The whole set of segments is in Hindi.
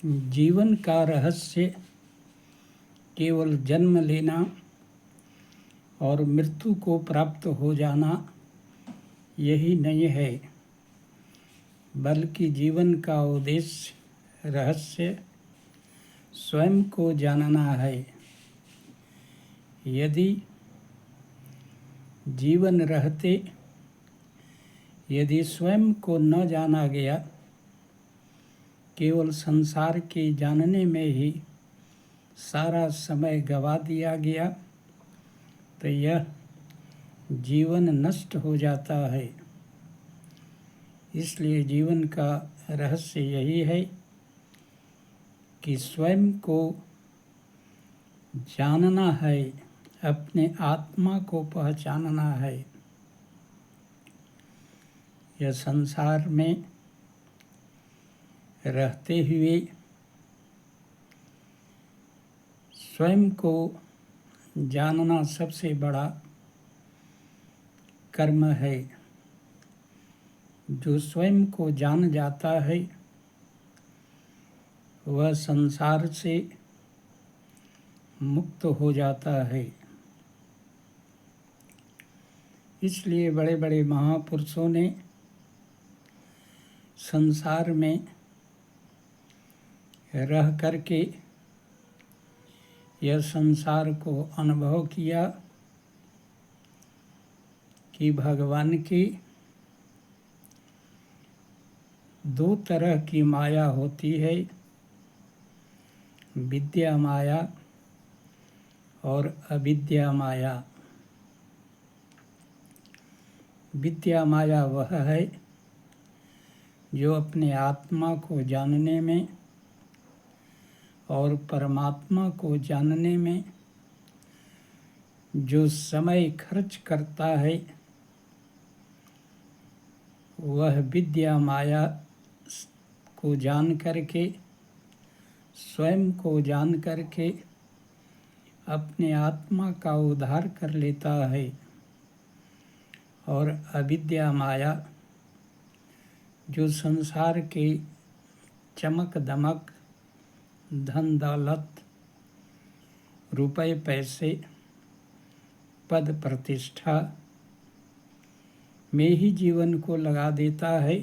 जीवन का रहस्य केवल जन्म लेना और मृत्यु को प्राप्त हो जाना यही नहीं है, बल्कि जीवन का उद्देश्य रहस्य स्वयं को जानना है। यदि जीवन रहते यदि स्वयं को न जाना गया, केवल संसार के जानने में ही सारा समय गवा दिया गया, तो यह जीवन नष्ट हो जाता है। इसलिए जीवन का रहस्य यही है कि स्वयं को जानना है, अपने आत्मा को पहचानना है। यह संसार में रहते हुए स्वयं को जानना सबसे बड़ा कर्म है। जो स्वयं को जान जाता है वह संसार से मुक्त हो जाता है। इसलिए बड़े बड़े महापुरुषों ने संसार में रह करके यह संसार को अनुभव किया कि भगवान की दो तरह की माया होती है, विद्या माया और अविद्या माया। विद्या माया वह है जो अपने आत्मा को जानने में और परमात्मा को जानने में जो समय खर्च करता है, वह विद्या माया को जान करके, स्वयं को जान करके अपने आत्मा का उद्धार कर लेता है। और अविद्या माया जो संसार के चमक दमक, धन दौलत, रुपए पैसे, पद प्रतिष्ठा में ही जीवन को लगा देता है,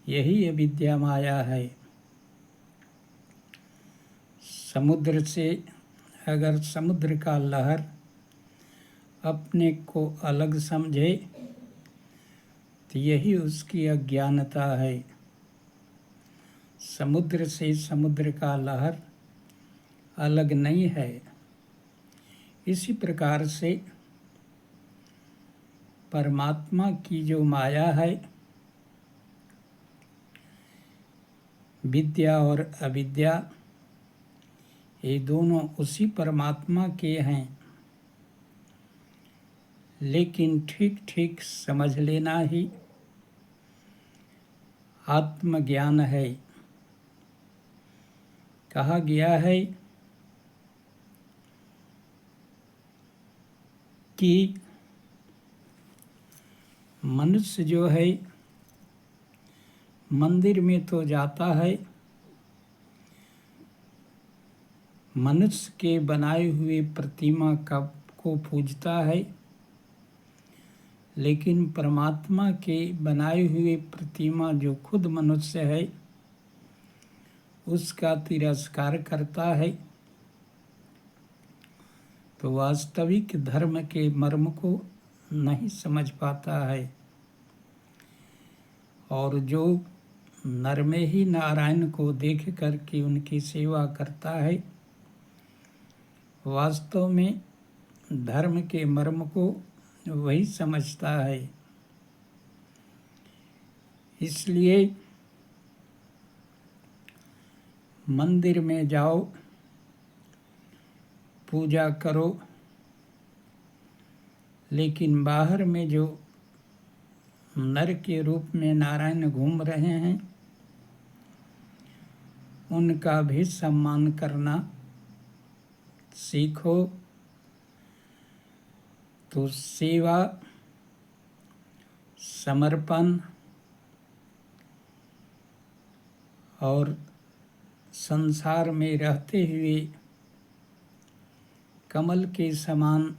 यही अविद्या माया है। समुद्र से अगर समुद्र का लहर अपने को अलग समझे तो यही उसकी अज्ञानता है। समुद्र से समुद्र का लहर अलग नहीं है। इसी प्रकार से परमात्मा की जो माया है, विद्या और अविद्या, ये दोनों उसी परमात्मा के हैं। लेकिन ठीक ठीक समझ लेना ही आत्मज्ञान है। कहा गया है कि मनुष्य जो है मंदिर में तो जाता है, मनुष्य के बनाए हुए प्रतिमा को पूजता है, लेकिन परमात्मा के बनाए हुए प्रतिमा जो खुद मनुष्य है उसका तिरस्कार करता है। तो वास्तविक धर्म के मर्म को नहीं समझ पाता है। और जो नर में ही नारायण को देख करके उनकी सेवा करता है, वास्तव में धर्म के मर्म को वही समझता है। इसलिए मंदिर में जाओ, पूजा करो, लेकिन बाहर में जो नर के रूप में नारायण घूम रहे हैं उनका भी सम्मान करना सीखो। तो सेवा, समर्पण और संसार में रहते हुए कमल के समान,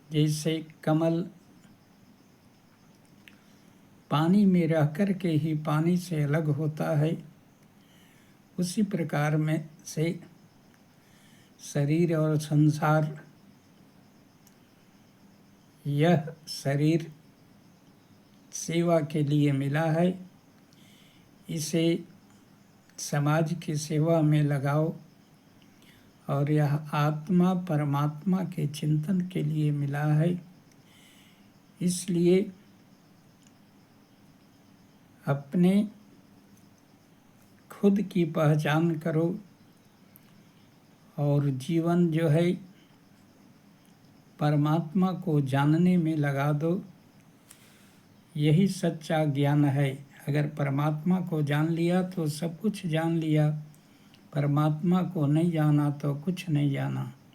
जैसे कमल पानी में रह कर के ही पानी से अलग होता है, उसी प्रकार में से शरीर और संसार, यह शरीर सेवा के लिए मिला है, इसे समाज की सेवा में लगाओ। और यह आत्मा परमात्मा के चिंतन के लिए मिला है, इसलिए अपने खुद की पहचान करो और जीवन जो है परमात्मा को जानने में लगा दो। यही सच्चा ज्ञान है। अगर परमात्मा को जान लिया तो सब कुछ जान लिया, परमात्मा को नहीं जाना तो कुछ नहीं जाना।